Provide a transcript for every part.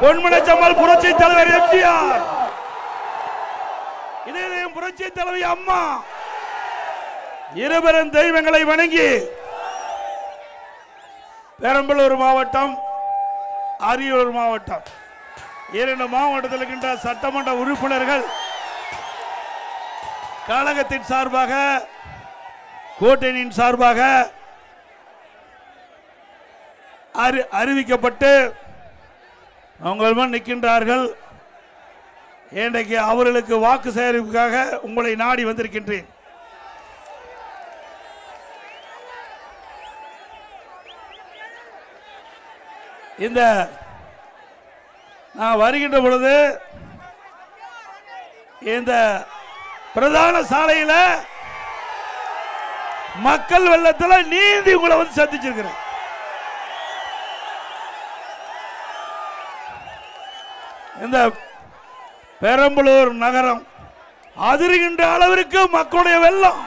பொன்மனச்சம்மாள் புரட்சி தலைவர் எம்ஜிஆர், இதயம் புரட்சி தலைவி அம்மா, இருவரும் தெய்வங்களை வணங்கி பெரம்பலூர் மாவட்டம், அரியலூர் மாவட்டம், இரண்டு மாவட்டத்தில் இருக்கின்ற சட்டமன்ற உறுப்பினர்கள் கழகத்தின் சார்பாக, கூட்டணியின் சார்பாக அறிவிக்கப்பட்டு உங்கள் முன் நிற்கின்றார்கள். இன்றைக்கு அவர்களுக்கு வாக்கு சேகரிப்புக்காக உங்களை நாடி வந்திருக்கின்றேன். இந்த நான் வருகின்ற பொழுது இந்த பிரதான சாலையில் மக்கள் வெள்ளத்தில் நீந்தி உங்களை வந்து சந்திச்சிருக்கிறேன். இந்த பெரம்பலூர் நகரம் அதிர்கின்ற அளவிற்கு மக்களுடைய வெள்ளம்,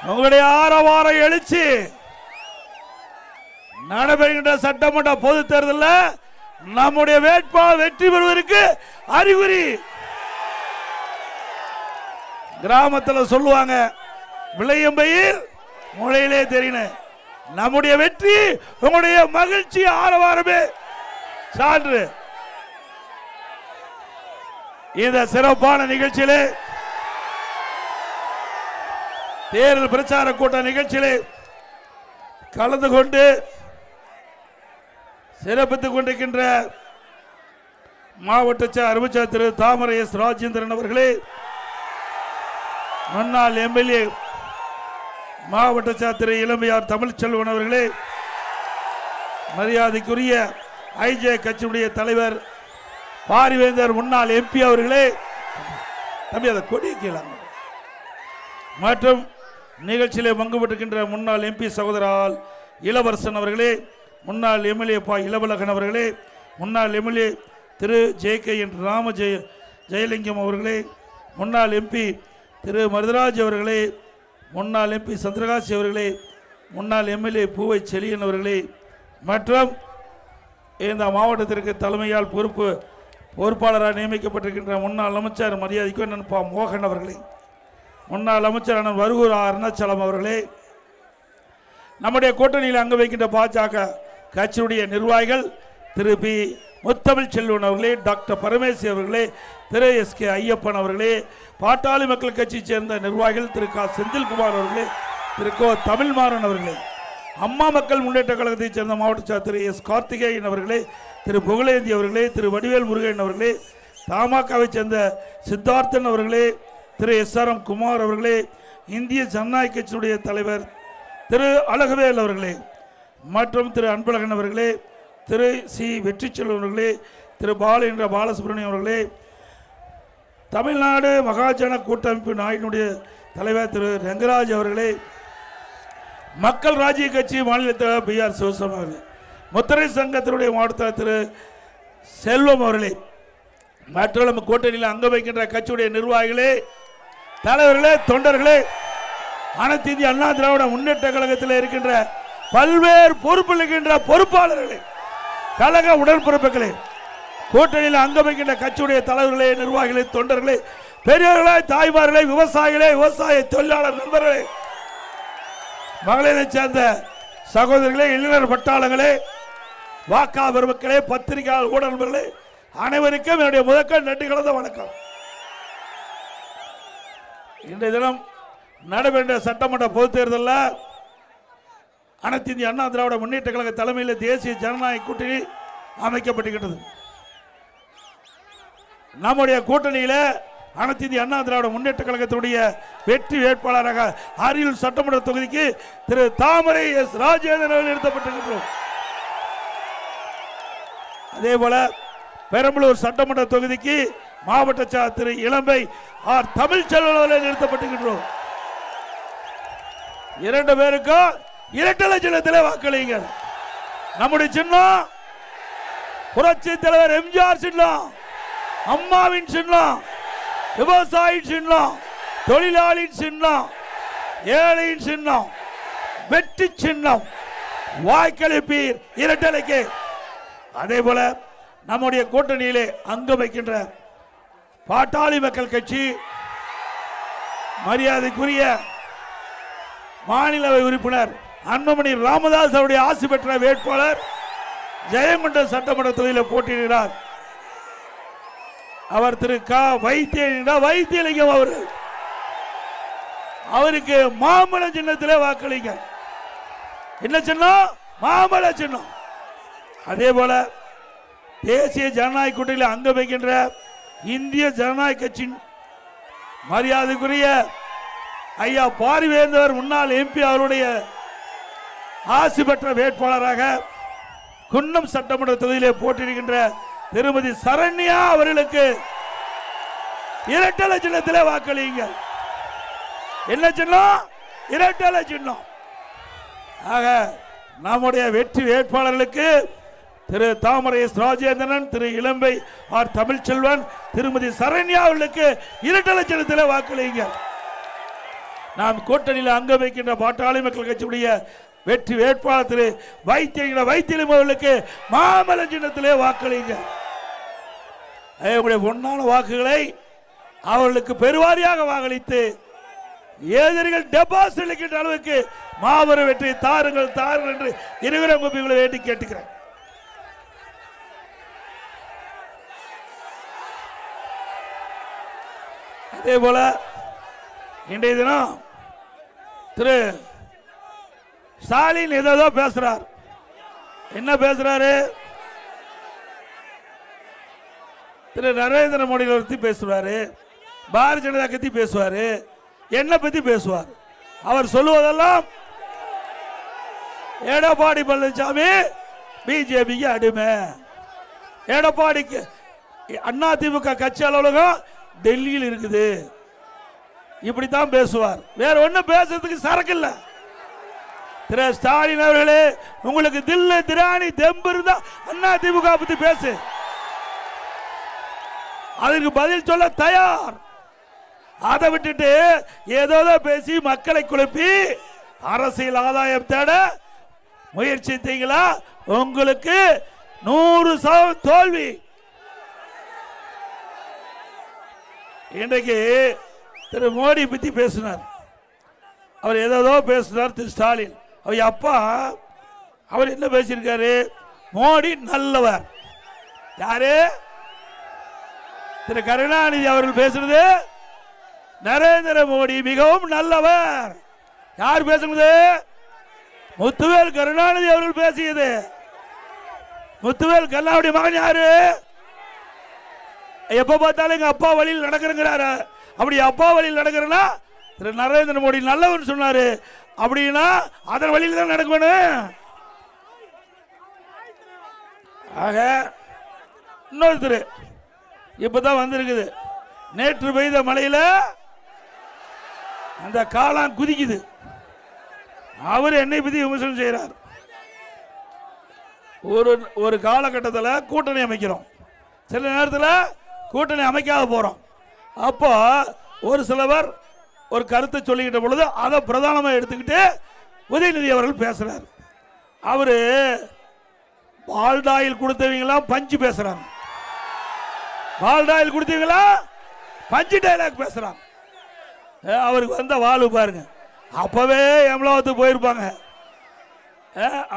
உங்களுடைய ஆரவார எழுச்சி நடைபெறுகின்ற சட்டமன்ற பொது தேர்தலில் நம்முடைய வேட்பாளர் வெற்றி பெறுவதற்கு அறிகுறி. கிராமத்தில் சொல்லுவாங்க, விளையும் பயிர் முளையிலே தெரியணும். நம்முடைய வெற்றி உங்களுடைய மகிழ்ச்சி ஆரவாரமே சான்று. இந்த சிறப்பான நிகழ்ச்சியிலே, தேர்தல் பிரச்சார கூட்ட நிகழ்ச்சியிலே கலந்து கொண்டு சிறப்பித்துக் கொண்டிருக்கின்ற மாவட்ட அமைச்சர் திரு தாமரை எஸ் ராஜேந்திரன் அவர்களே, முன்னாள் எம்எல்ஏ மாவட்ட திரு இளமையார் தமிழ்ச்செல்வன் அவர்களே, மரியாதைக்குரிய ஐஜே கட்சியுடைய தலைவர் பாரிவேந்தர் முன்னாள் எம்பி அவர்களே, தம்பி அதை கொடி கீழாங்க, மற்றும் நிகழ்ச்சியிலே பங்கு பெற்றிருக்கின்ற முன்னாள் எம்பி சகோதரால் இளவரசன் அவர்களே, முன்னாள் எம்எல்ஏ பா இளவலகன் அவர்களே, முன்னாள் எம்எல்ஏ திரு ஜே.கே. ராம ஜெயலிங்கம் அவர்களே, முன்னாள் எம்பி திரு மருதராஜ் அவர்களே, முன்னாள் எம்பி சந்திரகாசி அவர்களே, முன்னாள் எம்எல்ஏ பூவை செலியன் அவர்களே, மற்றும் இந்த மாவட்டத்திற்கு தலைமையால் பொறுப்பாளராக நியமிக்கப்பட்டிருக்கின்ற முன்னாள் அமைச்சர் மரியாதைக்கு நண்பா மோகன் அவர்களே, முன்னாள் அமைச்சர் அண்ணன் வருகூர் அருணாச்சலம் அவர்களே, நம்முடைய கூட்டணியில் அங்கு வைக்கின்ற பாஜக கட்சியுடைய நிர்வாகிகள் திரு பி முத்தமிழ் செல்வன் அவர்களே, டாக்டர் பரமேஸ்வரி அவர்களே, திரு எஸ்.கே. ஐயப்பன் அவர்களே, பாட்டாளி மக்கள் கட்சியை சேர்ந்த நிர்வாகிகள் திரு க. செந்தில்குமார் அவர்களே, திரு கோ. தமிழ்மாறன் அவர்களே, அம்மா மக்கள் முன்னேற்ற கழகத்தைச் சேர்ந்த மாவட்ட திரு எஸ். கார்த்திகேயன் அவர்களே, திரு புகழேந்தி அவர்களே, திரு வடிவேல் முருகன் அவர்களே, தமாகவை சேர்ந்த சித்தார்த்தன் அவர்களே, திரு எஸ்.ஆர்.எம். குமார் அவர்களே, இந்திய ஜனநாயக கட்சியுடைய தலைவர் திரு அழகவேல் அவர்களே, மற்றும் திரு அன்பழகன் அவர்களே, திரு சி. வெற்றிச்செல்வன் அவர்களே, திரு பாலேந்திர பாலசுப்ரமணியம் அவர்களே, தமிழ்நாடு மகாஜன கூட்டமைப்பு நாயினுடைய தலைவர் திரு ரங்கராஜ் அவர்களே, மக்கள் ராஜ்ய கட்சி மாநில தலைவர் பி.ஆர். சிவசம் அவர்களே, முத்திரை சங்கத்தினுடைய மாவட்ட திரு செல்வம் அவர்களே, மற்ற நம்ம கூட்டணியில் அங்க வைக்கின்ற கட்சியுடைய நிர்வாகிகளே, தலைவர்களே, தொண்டர்களே, அனைத்து இந்திய அண்ணா திராவிட முன்னேற்ற கழகத்தில் இருக்கின்ற பல்வேறு பொறுப்பில் இருக்கின்ற பொறுப்பாளர்களே, கழக உடன்பிறப்புகளே, கூட்டணியில் அங்க வைக்கின்ற கட்சியுடைய தலைவர்களே, நிர்வாகிகளே, தொண்டர்களே, பெரியவர்களே, தாய்மார்களே, விவசாயிகளே, விவசாய தொழிலாளர் நண்பர்களே, மகளிரை சேர்ந்த சகோதரிகளே, இளைஞர் பட்டாளங்களே, வாக்கா பெருமக்களே, பத்திரிகையாளர் ஊடக நண்பர்களே, அனைவருக்கும் என்னுடைய முதற்கண் நன்றி கலந்த வணக்கம். இன்றைய தினம் நடைபெற்ற சட்டமன்ற பொதுத் தேர்தலில் அனைத்து இந்திய அண்ணா திராவிட முன்னேற்ற கழக தலைமையில் தேசிய ஜனநாயக கூட்டணி அமைக்கப்பட்டிருக்கிறது. நம்முடைய கூட்டணியில் அனைத்து இந்திய அண்ணா திராவிட முன்னேற்ற கழகத்தினுடைய வெற்றி வேட்பாளராக அரியலூர் சட்டமன்ற தொகுதிக்கு திரு தாமரை எஸ் ராஜேந்திரன் நிறுத்தப்பட்டிருக்கிறோம். அதே போல பெரம்பலூர் சட்டமன்ற தொகுதிக்கு மாவட்ட திரு இளம்பை ஆர் தமிழ்ச்செல்வன் நிறுத்தப்பட்டிருக்கிறோம். இரண்டு பேருக்கும் இரட்டை சின்னத்திலே வாக்களியுங்கள். நம்முடைய சின்னம் புரட்சி தலைவர் எம்ஜிஆர் சின்னம், அம்மாவின் சின்னம், விவசாயி சின்னம், தொழிலாளியின் சின்னம், ஏழையின் சின்னம், வெற்றி சின்னம். வாக்களிப்பீர் இரட்டலைக்கு. அதே போல நம்முடைய கூட்டணியிலே அங்கம் வைக்கின்ற பாட்டாளி மக்கள் கட்சி மரியாதைக்குரிய மாநிலவை உறுப்பினர் அன்புமணி ராமதாஸ் அவருடைய ஆசி பெற்ற வேட்பாளர் ஜெயங்கொண்டம் சட்டமன்ற தொகுதியில் போட்டியிடுகிறார். அவர் திரு க வைத்தியலிங்கம் அவருக்கு மாம்பழ சின்னத்திலே வாக்களிங்க. என்ன சின்னம்? மாம்பழ சின்னம். அதே போல தேசிய ஜனநாயக கூட்டணியில் அங்கம் வைக்கின்ற இந்திய ஜனநாயக கட்சியின் மரியாதைக்குரிய ஐயா பாரிவேந்தர் முன்னாள் எம்பி அவருடைய ஆசி பெற்ற வேட்பாளராக குன்னம் சட்டமன்ற தொகுதியிலே போட்டியிடுகின்ற திருமதி சரண்யா அவர்களுக்கு இரட்டை சின்னத்திலே வாக்களிங்க. என்ன சின்னம்? இரட்டை சின்னம். ஆக நம்முடைய வெற்றி வேட்பாளர்களுக்கு திரு தாமரை எஸ் ராஜேந்திரன், திரு இளம்பை ஆர் தமிழ்ச்செல்வன், திருமதி சரண்யா அவர்களுக்கு இரட்டை சின்னத்திலே வாக்களிங்க. நாம் கூட்டணியில் அங்கம் வைக்கின்ற பாட்டாளி மக்கள் கட்சியுடைய வெற்றி வேட்பாளர் திரு வைத்தியலிங்கம் அவர்களுக்கு மாமல சின்னத்திலே வாக்களிங்க. உங்களுடைய பொன்னான வாக்குகளை அவர்களுக்கு பெருவாரியாக வாக்களித்து எதிரிகள் டெபாசிட் அளிக்கின்ற அளவுக்கு மாபெரும் வெற்றி தாருங்கள் தாருங்கள் என்று இருவரும் உங்களை வேண்டி கேட்டுக்கிறேன். அதே போல இன்றைய தினம் திரு ஸ்டாலின் ஏதோ பேசுறார். என்ன பேசுறாரு? திரு நரேந்திர மோடி பத்தி பேசுவாரு, பாரதிய ஜனதா பத்தி பேசுவாரு, என்ன பத்தி பேசுவார். அவர் சொல்லுவதெல்லாம் எடப்பாடி பழனிசாமி பிஜேபிக்கு அடிமை, எடப்பாடிக்கு அதிமுக கட்சி அலுவலகம் டெல்லியில் இருக்குது, இப்படித்தான் பேசுவார். வேற ஒன்னும் பேசுறதுக்கு சரக்கு இல்ல. திரு ஸ்டாலின் அவர்களே, உங்களுக்கு தில்லு திராணி தெம்பு இருந்தா அதிமுக பத்தி பேசு, அதற்கு பதில் சொல்ல தயார். அதை விட்டுட்டு ஏதோ பேசி மக்களை குழப்பி அரசியல் ஆதாயம் தேட முயற்சித்தீங்களா? உங்களுக்கு 100% தோல்வி. இன்றைக்கு திரு மோடி பத்தி பேசினார். அவர் ஏதோ பேசினார் திரு ஸ்டாலின். அவர் அப்பா அவர் என்ன பேசியிருக்காரு? மோடி நல்லவர். யாரு? திரு கருணாநிதி அவர்கள் பேசுறது நரேந்திர மோடி மிகவும் நல்லவர். யார் பேசுறது? முத்துவேல் கருணாநிதி அவர்கள் பேசியது. முத்துவேல் கருணாநிதி மகன் யாரு? எப்ப பார்த்தாலும் எங்க அப்பா வழியில் நடக்கிறங்கிறாரு. அப்படி அப்பா வழியில் நடக்கிறனா திரு நரேந்திர மோடி நல்லவன் சொன்னாரு. அப்படின்னா அதன் வழியில் தான் நடக்கணும். ஆக இன்னொருத்தர் இப்பதான் வந்திருக்குது. நேற்று பெய்த மழையில அந்த காளான் குதிக்குது. அவர் என்னை பத்தி விமர்சனம் செய்யறார். ஒரு காலகட்டத்தில் கூட்டணி அமைக்கிறோம், சில நேரத்தில் கூட்டணி அமைக்காத போறோம். அப்போ ஒரு சிலவர் ஒரு கருத்தை சொல்லிக்கிட்ட பொழுது அதை பிரதானமாக எடுத்துக்கிட்டு உதயநிதி அவர்கள் பேசுறார். அவரு பால்டாயில் கொடுத்தவங்களாம் பஞ்சு பேசுறாங்க, பால்டாயில் கொடுத்தவங்களா பஞ்சு டைலாக் பேசுறாங்க. அவருக்கு வந்த வாழ்வு பாருங்க, அப்பவே எம்லாவத்துக்கு போயிருப்பாங்க.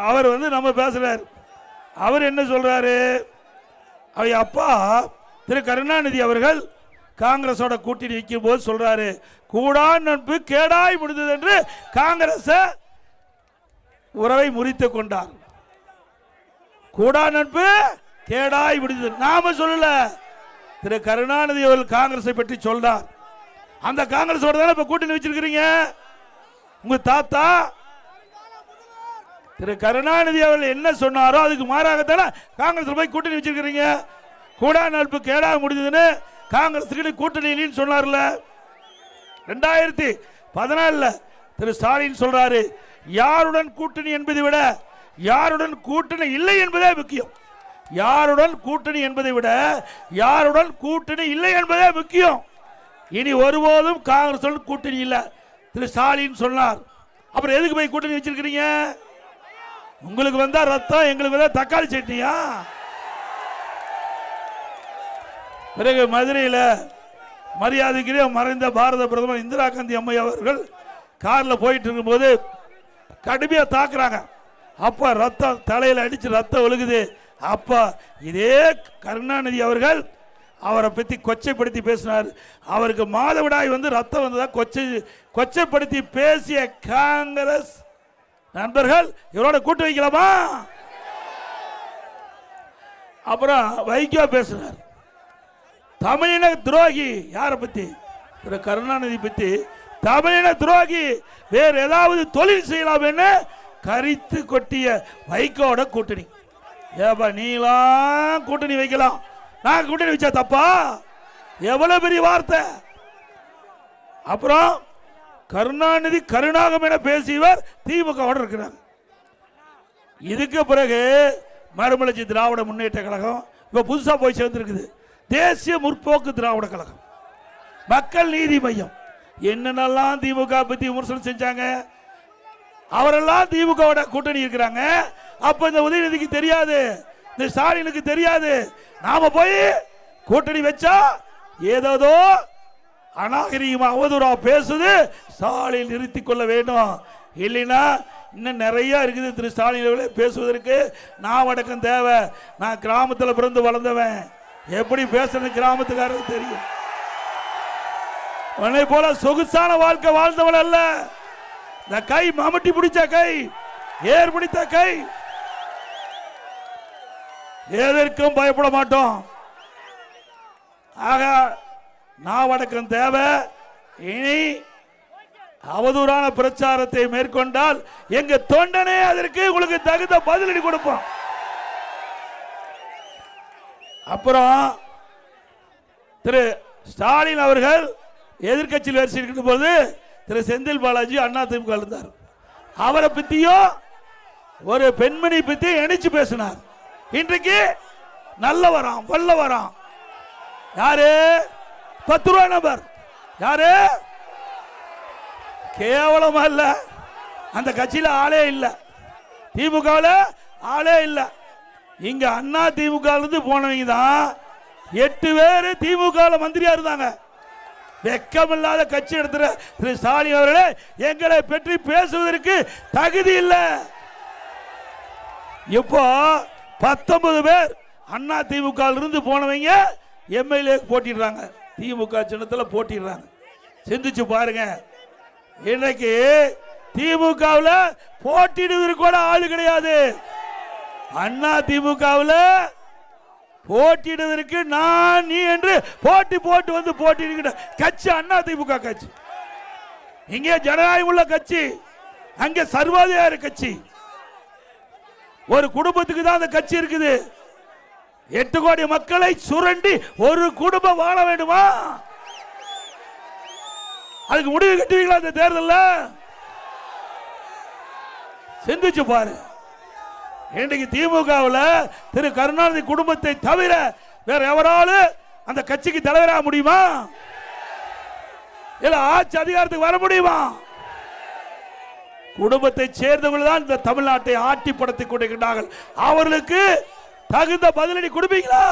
அவர் நம்ம பேசுறாரு. அவர் என்ன சொல்றாரு? அவ அப்பா திரு கருணாநிதி அவர்கள் காங்கிரஸோட கூட்டணி வைக்கும் போது சொல்றாரு, கூடா நட்பு கேடாய் முடிந்தது என்று காங்கிரஸ் உறவை முறித்துக் கொண்டார். கூடா நட்பு கேடாய் முடிந்தது நாம சொல்லல, திரு கருணாநிதி அவர்கள் காங்கிரஸை பற்றி சொல்றார். அந்த காங்கிரஸோட தானே இப்ப கூட்டணி வச்சிருக்கிறீங்க. உங்க தாத்தா திரு கருணாநிதி அவர்கள் என்ன சொன்னாரோ அதுக்கு மாறாகத்தானே காங்கிரஸ் போய் கூட்டணி வச்சிருக்கிறீங்க. கூடா நட்பு கேடா முடிஞ்சதுன்னு காங்கிரஸ் கூட்டணி சொன்னார்ல. 2014 திரு ஸ்டாலின் சொல்றாரு, யாருடன் கூட்டணி என்பதை விட யாருடன் கூட்டணி இல்லை என்பதே முக்கியம். யாருடன் கூட்டணி என்பதை விட யாருடன் கூட்டணி இல்லை என்பதே முக்கியம். இனி ஒருபோதும் காங்கிரஸ் கூட்டணி இல்லை திரு ஸ்டாலின் சொன்னார். அப்புறம் எதுக்கு போய் கூட்டணி வச்சிருக்கிறீங்க? உங்களுக்கு வந்தா ரத்தம், எங்களுக்கு வந்தா தக்காளி சட்னியா? பிறகு மதுரையில் மரியாதைக்குரிய மறைந்த பாரத பிரதமர் இந்திரா காந்தி அம்மை அவர்கள் காரில் போயிட்டு இருக்கும்போது கடுமையாக தாக்குறாங்க. அப்போ ரத்தம் தலையில் அடித்து ரத்தம் ஒழுகுது. அப்போ இதே கருணாநிதி அவர்கள் அவரை பற்றி கொச்சைப்படுத்தி பேசினார். அவருக்கு மாதவிடாய் வந்து ரத்தம் வந்ததா கொச்சைப்படுத்தி பேசிய காங்கிரஸ் நண்பர்கள் இவரோட கூட்டு வைக்கலாமா? அப்புறம் வைகோ பேசினார். தமிழின துரோகி யாரை பத்தி? திரு கருணாநிதி பத்தி. தமிழின துரோகி, வேற ஏதாவது தொழில் செய்யலாம் என்று கரித்து கொட்டிய வைகோட கூட்டணி. ஏப்பா நீலாம் கூட்டணி வைக்கலாம், நான் கூட்டணி வச்சா தப்பா? எவ்வளவு பெரிய வார்த்தை! அப்புறம் கருணாநிதி கருணாகம் என பேசியவர் திமுக இருக்கிறார். இதுக்கு பிறகு மறுமலர்ச்சி திராவிட முன்னேற்ற கழகம் இப்ப புதுசா போய் சேர்ந்திருக்குது. தேசிய முற்போக்கு திராவிட கழகம், மக்கள் நீதி மையம். என்னென்னலாம் திமுக பத்தி விமர்சனம் செஞ்சாங்க, அவரெல்லாம் திமுக கூட்டணி இருக்கிறாங்க. அப்ப இந்த உதயநிதிக்கு தெரியாது, இந்த ஸ்டாலினுக்கு தெரியாது. நாம போய் கூட்டணி வச்சா ஏதோ அநாகரிகமா அவதூறா பேசுது, ஸ்டாலின் நிறுத்திக் கொள்ள வேண்டும். இல்லைன்னா இன்னும் நிறைய இருக்குது திரு ஸ்டாலின் பேசுவதற்கு. நான் வடக்கம் தேவை. நான் கிராமத்தில் பிறந்து வளர்ந்தவன், எப்படி பேசுறது கிராமத்துக்காரருக்கு தெரியும். உன்னை போல சொகுசான வாழ்க்கை வாழ்ந்தவன் அல்ல. இந்த கை மம்முட்டி பிடிச்ச கை, ஏர் பிடித்த கை. எதற்கும் பயப்பட மாட்டோம். ஆக நாவடக்கம் தேவை. இனி அவதூறான பிரச்சாரத்தை மேற்கொண்டால் எங்க தொண்டனே அதற்கு உங்களுக்கு தகுந்த பதிலடி கொடுப்போம். அப்புறம் திரு ஸ்டாலின் அவர்கள் எதிர்கட்சியில் வரிசை இருக்கின்ற போது திரு செந்தில் பாலாஜி அண்ணா திமுக இருந்தார். அவரை பத்தியும் ஒரு பெண்மணி பத்தி இணைச்சு பேசினார். இன்றைக்கு நல்ல வரான் வல்ல வரான். யாரு? 10 ரூபாய் நபர். யாரு? கேவலமா இல்ல, அந்த கட்சியில ஆளே இல்ல, திமுக ஆளே இல்ல. இங்க அண்ணா திமுக இருந்து போனவங்க தான் 8 பேர் திமுக மந்திரியா இருந்தாங்க. வெக்கமில்லாத கட்சி எடுத்துற திரு ஸ்டாலின் அவர்களே, எங்களை பற்றி பேசுவதற்கு தகுதி இல்லை. இப்போ 19 பேர் அண்ணா திமுக இருந்து போனவங்க எம்எல்ஏ போட்டிடுறாங்க, திமுக சின்னத்தில் போட்டிடுறாங்க. சிந்திச்சு பாருங்க. இன்னைக்கு திமுகவில் போட்டிடுவதற்கு கூட ஆளு கிடையாது. அண்ணா திமுகவில் போட்டிடுவதற்கு நான் நீ என்று போட்டி போட்டு வந்து போட்டிடுகிற கட்சி அண்ணா திமுக கட்சி. இங்கே ஜனநாயகம் உள்ள கட்சி, அங்கே சர்வாதிகார கட்சி. ஒரு குடும்பத்துக்கு தான் அந்த கட்சி இருக்குது. 8 கோடி மக்களை சுரண்டி ஒரு குடும்பம் வாழ வேண்டுமா? அதுக்கு முடிவு கட்டுவீங்களா இந்த தேர்தலில்? சிந்திச்சு பாரு. இன்றைக்கு திமுகவில் திரு கருணாநிதி குடும்பத்தை தவிர வேற எவராலும் அந்த கட்சிக்கு தலைவராக முடியுமா? இல்ல ஆட்சி அதிகாரத்துக்கு வர முடியுமா? குடும்பத்தை சேர்ந்தவர்கள் தான் இந்த தமிழ்நாட்டை ஆட்டி படுத்திக் கொண்டிருக்கிறார்கள். அவர்களுக்கு தகுந்த பதிலடி கொடுப்பீங்களா?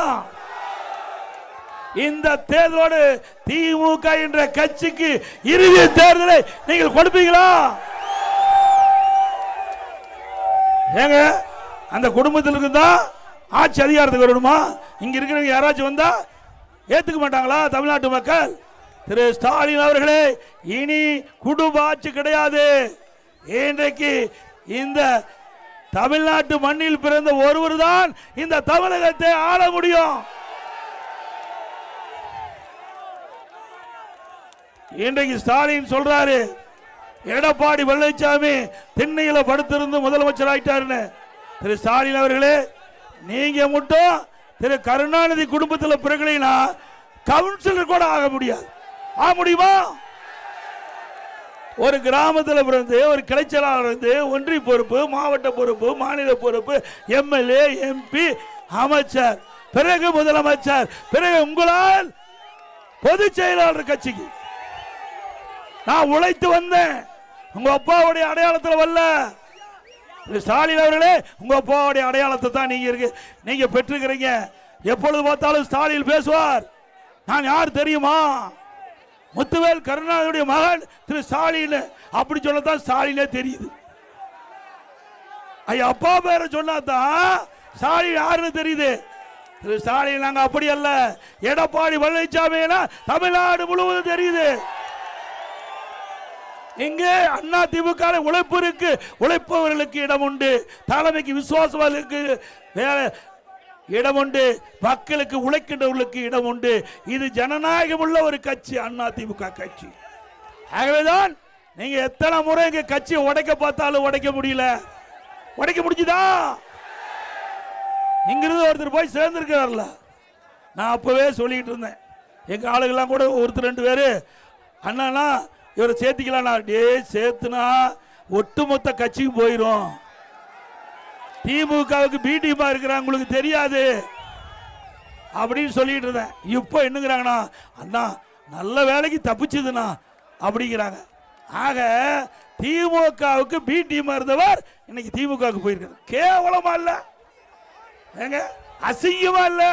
இந்த தேர்தலோடு திமுக என்ற கட்சிக்கு இறுதி தேர்தலை நீங்கள் கொடுப்பீங்களா? ஏங்க, அந்த குடும்பத்தில் இருந்தா ஆட்சி அதிகாரத்துக்கு வரணுமா? இங்க இருக்கிறவங்க யாராச்சும் வந்தா ஏத்துக்க மாட்டாங்களா தமிழ்நாட்டு மக்கள்? திரு ஸ்டாலின் அவர்களே, இனி குடும்ப ஆட்சி கிடையாது. இன்றைக்கு இந்த தமிழ்நாட்டு மண்ணில் பிறந்த ஒருவர் தான் இந்த தமிழகத்தை ஆள முடியும். இன்றைக்கு ஸ்டாலின் சொல்றாரு, எடப்பாடி பழனிசாமி திண்ணையில படுத்திருந்து முதலமைச்சர் ஆயிட்டாருன்னு. திரு ஸ்டாலின் அவர்களே, நீங்க மட்டும் திரு கருணாநிதி குடும்பத்தில் பிறகுனா கவுன்சிலர் கூட ஆக முடியாது. ஆக முடியுமா? ஒரு கிராமத்தில் பிறந்து ஒரு கிளைச்சலாளர் இருந்து ஒன்றிய பொறுப்பு, மாவட்ட பொறுப்பு, மாநில பொறுப்பு, எம்எல்ஏ, எம்பி, அமைச்சர், பிறகு முதலமைச்சர், பிறகு உங்களால் பொதுச் செயலாளர் கட்சிக்கு நான் உழைத்து வந்தேன். உங்க அப்பாவுடைய அடையாளத்தில் வரல. ஸ்டாலின் அவர்களே, உங்க அப்பாவுடைய அடையாளத்தை தான் நீங்க பெற்றிருக்கிறீங்க. எப்பொழுது பார்த்தாலும் ஸ்டாலின் பேசுவார், நான் யார் தெரியுமா? முத்துவேல் கருணாநிதியுடைய மகன் திரு ஸ்டாலின். அப்படி சொல்லத்தான் ஸ்டாலினே தெரியுது. ஐயா அப்பா பேரை சொன்னாதான் ஸ்டாலின் யாருன்னு தெரியுது. திரு ஸ்டாலின் நாங்க அப்படி அல்ல. எடப்பாடி பழனிசாமி தமிழ்நாடு முழுவதும் தெரியுது. இங்கே அண்ணா திமுக உழைப்பு இருக்கு, உழைப்பவர்களுக்கு இடம் உண்டு, தலைமைக்கு விசுவாசங்களுக்கு இடம் உண்டு, மக்களுக்கு உழைக்கின்றவர்களுக்கு இடம் உண்டு. இது ஜனநாயகம் உள்ள ஒரு கட்சி அண்ணா திமுக கட்சி. ஆகவேதான் நீங்க எத்தனை முறை இங்க கட்சியை உடைக்க பார்த்தாலும் உடைக்க முடியல. உடைக்க முடிஞ்சுதா? இங்கிருந்து ஒருத்தர் போய் சேர்ந்திருக்கிறார்ல. நான் அப்பவே சொல்லிட்டு இருந்தேன், எங்க ஆளுகள்லாம் கூட ஒருத்தர் ரெண்டு பேரு அண்ணா இவரை சேர்த்துக்கலாம், டே சேர்த்துனா ஒட்டுமொத்த கட்சிக்கு போயிரும். திமுகவுக்கு பி டீமா இருக்கிறாங்க, உங்களுக்கு தெரியாது அப்படின்னு சொல்லிட்டு இருந்தேன். இப்போ என்னங்கிறாங்கண்ணா, அண்ணா நல்ல வேலைக்கு தப்பிச்சதுண்ணா அப்படிங்கிறாங்க. ஆக திமுகவுக்கு பி டீமா இருந்தவர் இன்னைக்கு திமுகவுக்கு போயிருக்காரு. கேவலமா இல்ல? ஏங்க அசிங்கமா இல்ல?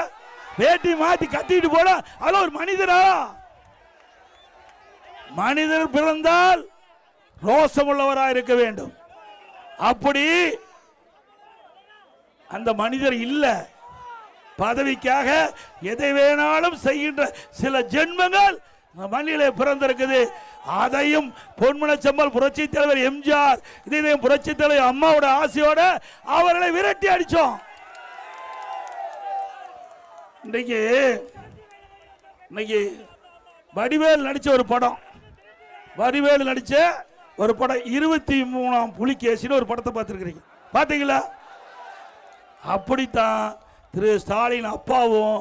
வேட்டி மாத்தி கட்டிட்டு போட அது ஒரு மனிதரா? மனிதர் பிறந்தால் ரோசமுள்ளவராக இருக்க வேண்டும். அப்படி அந்த மனிதர் இல்ல. பதவிக்காக எதை வேணாலும் செய்கின்ற சில ஜென்மங்கள் மண்ணிலே பிறந்திருக்குது. அதையும் பொன்மனச்செம்மல் புரட்சி தலைவர் எம்ஜிஆர், இதையும் புரட்சி தலைவர் அம்மாவோட ஆசையோட அவர்களை விரட்டி அடிச்சோம். இன்னைக்கு வடிவேல் நடிச்ச ஒரு படம், வடிவேல் நடிச்ச ஒரு படம் 23ஆம் புலிகேசின்னு ஒரு படத்தை பார்த்துருக்கிறீங்க, பார்த்தீங்களா? அப்படித்தான் திரு ஸ்டாலின் அப்பாவும்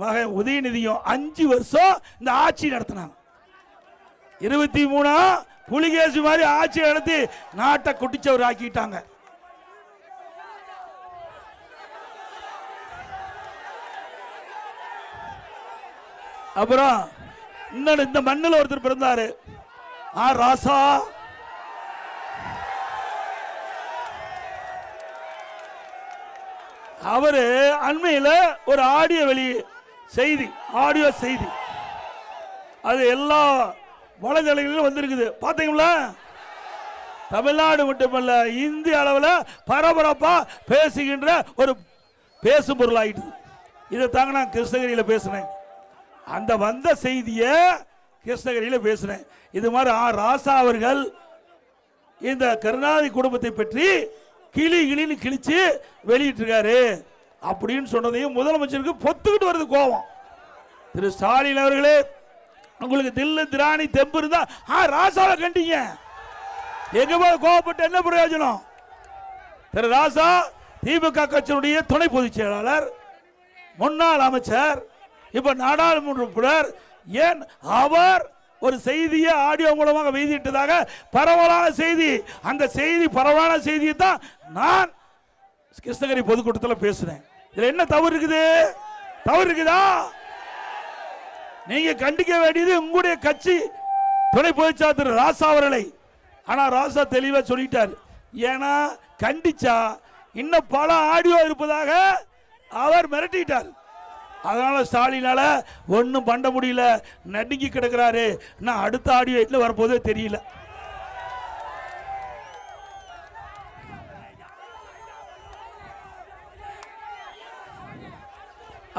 மகன் உதயநிதியும் 5 வருஷம் இந்த ஆட்சி நடத்தினாங்க. 23ஆம் புலிகேசி மாதிரி ஆட்சி நடத்தி நாட்டை குட்டிச்சவர் ஆக்கிட்டாங்க. அப்புறம் இன்னொரு இந்த மண்ணில் ஒருத்தர் பிறந்தாரு, ராசா. அவரு அண்மையில் ஒரு ஆடியோ செய்தி அது எல்லா வலைதளங்களிலும் வந்திருக்குது, பாத்தீங்களா? தமிழ்நாடு மட்டுமல்ல, இந்திய அளவில் பரபரப்பா பேசுகின்ற ஒரு பேசும் பொருள் ஆயிட்டு. இதை தாங்க நான் கிருஷ்ணகிரியில் பேசினேன். அந்த வந்த செய்தியை கிருஷ்ணகிரியில் பேசினேன். இது மாதிரி ராசா அவர்கள் இந்த கருணாநிதி குடும்பத்தை பற்றி கிளின்னு கிழிச்சு வெளியிட்டிருக்காரு அப்படின்னு சொன்னதையும் முதலமைச்சருக்கு பொத்துக்கிட்டு வருது கோபம். திரு ஸ்டாலின் அவர்களே, உங்களுக்கு தில்லு திராணி தெம்பு இருந்தா ராசாவை கண்டீங்க, எங்க போய் கோபப்பட்டு என்ன பிரயோஜனம்? திரு ராசா திமுக கட்சியினுடைய துணை பொதுச் செயலாளர், முன்னாள் அமைச்சர், இப்ப நாடாளுமன்ற உறுப்பினர். ஏன் அவர் ஒரு செய்தியை ஆடியோ மூலமாக வெளியிட்டதாக பரவலான செய்தி, அந்த செய்தி பரவலான செய்தியை தான் நான் கிருஷ்ணகிரி பொதுக்கூட்டத்தில் பேசுறேன். இதுல என்ன தவறு இருக்குது? தவறு இருக்குதா? நீங்க கண்டிக்க வேண்டியது உங்களுடைய கட்சி துணை பொதுச்செயலாளர் திரு ராசா அவர்களை. ஆனா ராசா தெளிவா சொல்லிட்டார், ஏன்னா கண்டிச்சா இன்னும் பல ஆடியோ இருப்பதாக அவர் மிரட்டிட்டார். அதனால ஸ்டாலினால ஒன்னும் பண்ண முடியல, நடுங்கி கிடக்கிறாரு. நான் அடுத்த ஆடியோ எட்ல வரப்போதே தெரியல.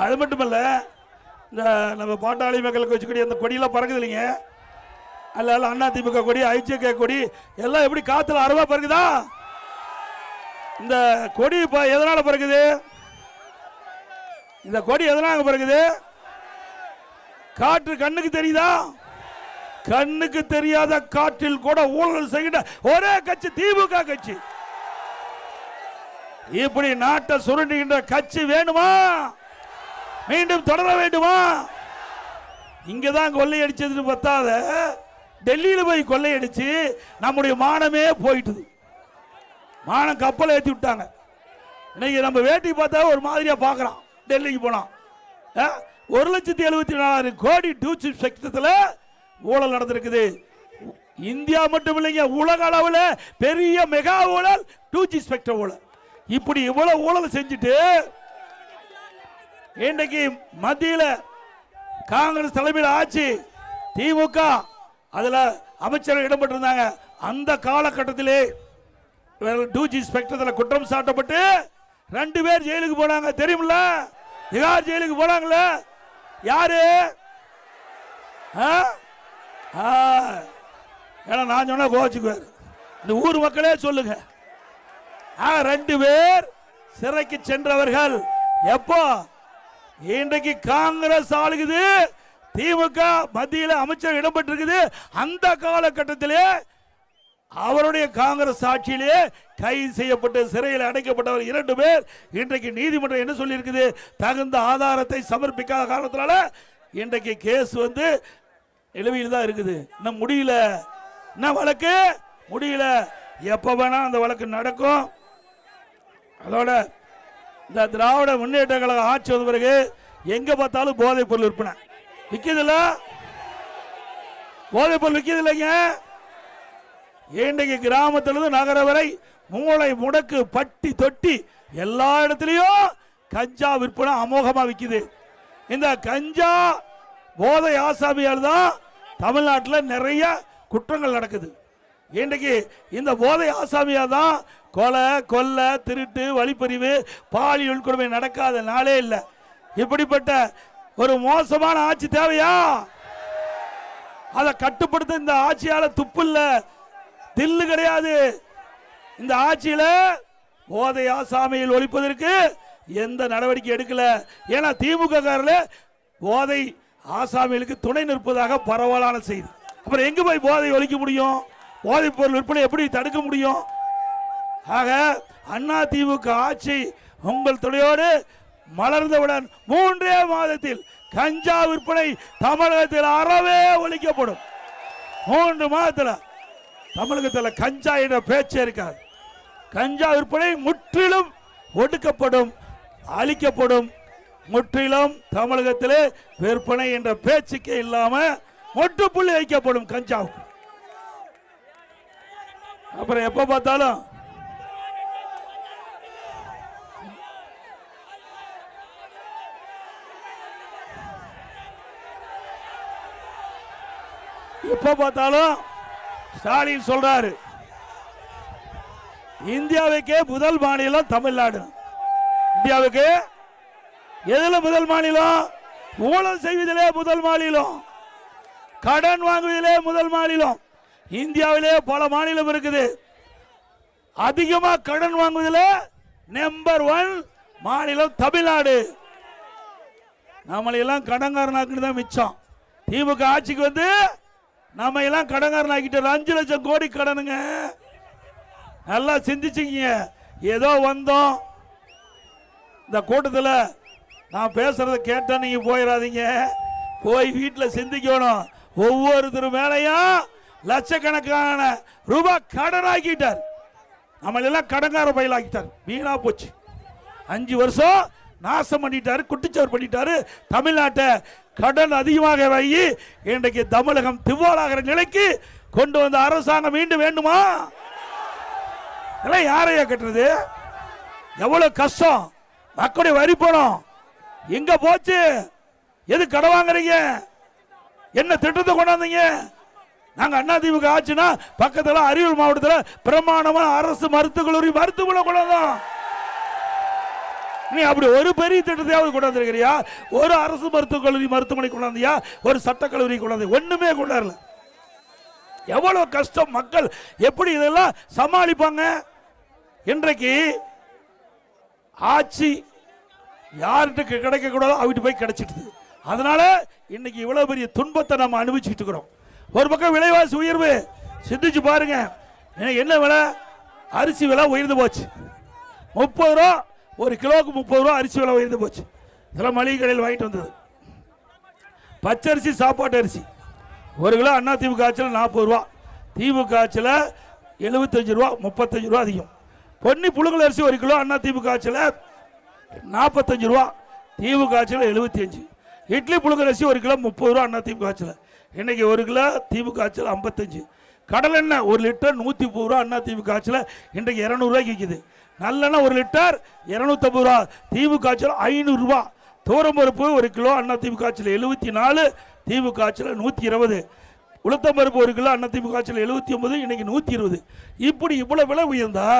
அது மட்டுமல்ல, இந்த நம்ம பாட்டாளி மக்களுக்கு வச்சுக்கூடிய அந்த கொடியெல்லாம் பறக்குது இல்லைங்க, அல்ல அண்ணா திமுக கொடி, ஐஜேகே கொடி எல்லாம் எப்படி காத்துல அருவா பறக்குதா? இந்த கொடி எதனால பறக்குது? இந்த கொடி எதனால பறக்குது? காற்று கண்ணுக்கு தெரியுதா? கண்ணுக்கு தெரியாத காற்றில் கூட ஊழல் செய்கின்ற ஒரே கட்சி திமுக கட்சி. இப்படி நாட்டை சுரண்டுகின்ற கட்சி வேணுமா? மீண்டும் தொடர வேண்டுமா? இங்கதான் கொள்ளையடிச்சது பத்தாத, டெல்லியில போய் கொள்ளையடிச்சு நம்முடைய மானமே போயிட்டு, மானம் கப்பல் ஏற்றி விட்டாங்க. இன்னைக்கு நம்ம வேட்டி பார்த்தா ஒரு மாதிரியா பார்க்கறான். டெல்லிக்கு போனான், 1,74,000 கோடி டூச்சிப் செக்டத்தில் ஊழல் நடந்திருக்குது. இந்தியா மட்டும் இல்லைங்க, உலக அளவில் பெரிய மெகா ஊழல் டூஜி ஸ்பெக்டர் ஊழல். இப்படி இவ்வளவு ஊழல் செஞ்சுட்டு இன்றைக்கு மத்தியில் காங்கிரஸ் தலைமையில் ஆட்சி, திமுக அதுல அமைச்சர்கள் இடம்பெற்றிருந்தாங்க. அந்த காலகட்டத்திலே 2G ஸ்பெக்ட்ரத்தில் குற்றம் சாட்டப்பட்டு 2 பேர் ஜெயிலுக்கு போனாங்க. தெரியுமில்ல? திகார் ஜெயிலுக்கு போனாங்களே. யாரு? ஏன்னா நான் சொன்னா கோச்சுக்குவார். இந்த ஊர் மக்களே சொல்லுங்க. 2 பேர் சிறைக்கு சென்றவர்கள். எப்போ? இன்றைக்கு காங்கிரஸ் ஆளுகுது, திமுக மத்தியில் அமைச்சர் இடம்பெற்றிருக்குது. அந்த காலகட்டத்திலே அவருடைய காங்கிரஸ் ஆட்சியிலே கைது செய்யப்பட்டு சிறையில் அடைக்கப்பட்டவர் 2 பேர். இன்றைக்கு நீதிமன்றம் என்ன சொல்லி இருக்குது? தகுந்த ஆதாரத்தை சமர்ப்பிக்காத காரணத்தினால இன்றைக்கு கேஸ் நிலுவையில் தான் இருக்குது. இன்னும் முடியல. என்ன வழக்கு? முடியல. எப்ப வேணா அந்த வழக்கு நடக்கும். அதோட இந்த திராவிட முன்னேற்ற கழக ஆட்சி வந்த பிறகு எங்க பார்த்தாலும் போதைப் பொருள் விற்பனை விற்கிதில்ல. போதைப் பொருள் விற்கிது இல்லைங்க. இன்றைக்கு கிராமத்திலிருந்து நகர வரை மூளை முடக்கு பட்டி தொட்டி எல்லா இடத்துலையும் கஞ்சா விற்பனை அமோகமா விற்குது. இந்த கஞ்சா போதை ஆசாமியால் தான் தமிழ்நாட்டில் நிறைய குற்றங்கள் நடக்குது. இன்றைக்கு இந்த போதை ஆசாமியால் தான் கொலை, கொள்ளை, திருட்டு, வழிப்பறிவு, பாலியல் கொடுமை நடக்காத நாளே இல்லை. இப்படிப்பட்ட ஒரு மோசமான ஆட்சி தேவையா? அதை கட்டுப்படுத்த இந்த ஆட்சியால துப்பு இல்ல, தில்லு கிடையாது. இந்த ஆட்சியில போதை ஆசாமியில் ஒழிப்பதற்கு எந்த நடவடிக்கை எடுக்கல. ஏன்னா திமுக காரர்கள் போதை ஆசாமிகளுக்கு துணை நிற்பதாக பரவலான செய்தி. அப்புறம் எங்க போய் போதை ஒழிக்க முடியும்? போதைப் பொருள் விற்பனை எப்படி தடுக்க முடியும்? ஆக அண்ணா திமுக ஆட்சி உங்கள் துணையோடு மலர்ந்தவுடன் 3 மாதத்தில் கஞ்சா விற்பனை தமிழகத்தில் அறவே ஒழிக்கப்படும். 3 மாதத்தில் தமிழகத்தில் கஞ்சா என்ற பேச்சே இருக்காது. கஞ்சா விற்பனை முற்றிலும் ஒடுக்கப்படும், அழிக்கப்படும். முற்றிலும் தமிழகத்தில் விற்பனை என்ற பேச்சுக்கே இல்லாம முற்றுப்புள்ளி வைக்கப்படும் கஞ்சாவுக்கு. அப்புறம் எப்ப பார்த்தாலும் ஸ்டாலின் சொல்றாரு இந்தியாவுக்கே முதல் மாநிலம் தமிழ்நாடு. இந்தியாவுக்கு எதுல முதல் மாநிலம்? ஊழல் செய்வதிலே முதல் மாநிலம், கடன் வாங்குவதிலே முதல் மாநிலம். இந்தியாவிலே பல மாநிலம் இருக்குது. அதிகமா கடன் வாங்குவதிலே நம்பர் 1 மாநிலம் தமிழ்நாடு. நம்மளை எல்லாம் கடன்காரனாக்கு தான் மிச்சம். திமுக ஆட்சிக்கு நம்ம எல்லாம் கடன்காரனாக்கிட்டு 5 லட்சம் கோடி கடனுங்க. நல்லா சிந்திச்சுங்க. ஏதோ வந்தோம். இந்த கூட்டத்தில் நான் பேசுறத கேட்டா நீங்க போயிடாதீங்க. போய் வீட்டில் சிந்திக்கணும். ஒவ்வொருத்தர் மேலையும் லட்சக்கணக்கான ரூபாய் கடனாக்கிட்டார். நம்மள எல்லாம் கடன்கார பயிலாக்கிட்டார். வீணா போச்சு. 5 வருஷம் நாசம் பண்ணிட்டாரு, குட்டிச்சவர் பண்ணிட்டாரு. தமிழ்நாட்டை கடன் அதிகமாக வாங்கி இன்றைக்கு தமிழகம் திவாலாகிற நிலைக்கு கொண்டு வந்த அரசாங்கம் மீண்டும் வேண்டுமா? யாரையா கட்டுறது? எவ்வளவு கஷ்டம். மக்களுடைய வரி பணம் எங்க போச்சு? எது கடன் வாங்குறீங்க? என்ன திட்டத்தை கொண்டாந்தீங்க? நாங்க அண்ணா திமுக ஆச்சுன்னா பக்கத்துல அரியலூர் மாவட்டத்தில் பிரமாண்டமான அரசு மருத்துவக் கல்லூரி மருத்துவமனை கொண்டாந்தோம். நீ அப்படி ஒரு பெரிய திட்டத்தையாவது கொண்டாந்துருக்கிறியா? ஒரு அரசு மருத்துவக் கல்லூரி மருத்துவமனை கொண்டாந்தியா? ஒரு சட்டக்கல்லூரி கொண்டாந்து? ஒண்ணுமே கொண்டாடல. எவ்வளவு கஷ்டம். மக்கள் எப்படி இதெல்லாம் சமாளிப்பாங்க? இன்றைக்கு ஆட்சி யார்கிட்ட கிடைக்க கூடாதோ அவட்டு போய் கிடைச்சிட்டு. அதனால இன்னைக்கு இவ்வளவு பெரிய துன்பத்தை நம்ம அனுபவிச்சுட்டு இருக்கிறோம். ஒரு பக்கம் விலைவாசி உயர்வு. சிந்திச்சு பாருங்க. என்ன விலை? அரிசி விலை உயர்ந்து போச்சு. 30 ரூபா ஒரு கிலோவுக்கு. 30 ரூபா அரிசி விலை உயர்ந்து போச்சு. இதெல்லாம் மளிகை கடையில் வாங்கிட்டு வந்தது. பச்சரிசி, சாப்பாட்டு அரிசி 1 கிலோ அண்ணா திமுக ஆட்சியில் 40 ரூபா, திமுக ஆட்சியில் 75 ரூபா, 35 ரூபா அதிகம். பொன்னி புழுங்கல் அரிசி 1 கிலோ அண்ணா திமுக ஆட்சியில் 45 ரூபா, திமுக ஆட்சியில் 75. இட்லி புழுங்கல் அரிசி 1 கிலோ 30 ரூபா அண்ணா திமுக ஆட்சியில். இன்னைக்கு 1 கிலோ திமுக ஆட்சியில் 55. கடலெண்ணெய் 1 லிட்டர் 130 ரூபா அண்ணா திமுக ஆட்சியில் இன்றைக்கு 200 ரூபாய்க்கு விற்கிது. நல்லெண்ணெய் 1 லிட்டர் 250 ரூபா, திமுக ஆட்சியில் 500 ரூபா. துவரம்பருப்பு 1 கிலோ அதிமுக ஆட்சியில் 74, திமுக ஆட்சியில் 120. உளுத்தம்பருப்பு 1 கிலோ அதிமுக ஆட்சியில் 79, இன்னைக்கு 120. இப்படி இவ்வளவு விலை உயர்ந்தா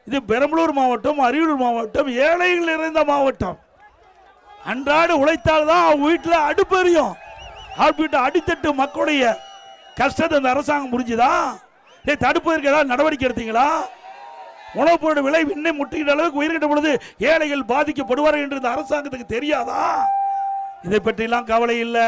இது பெரம்பலூர் மாவட்டம், அரியலூர் மாவட்டம் ஏழைகள் நிறைந்த மாவட்டம். அன்றாட உழைத்தால்தான் அவங்க வீட்டில் அடுப்பெரியும். அப்படின்ட்டு அடித்தட்டு மக்களுடைய கஷ்டத்தை இந்த அரசாங்கம் புரிஞ்சுதா? தடுப்பதற்கு ஏதாவது நடவடிக்கை எடுத்தீங்களா? உணவுப் பொருள் விலை இன்னும் முட்டுகின்ற அளவுக்கு உயர்கின்ற பொழுது ஏழைகள் பாதிக்கப்படுவார்கள் என்று இந்த அரசாங்கத்துக்கு தெரியாதா? இதை பற்றியெல்லாம் கவலை இல்லை,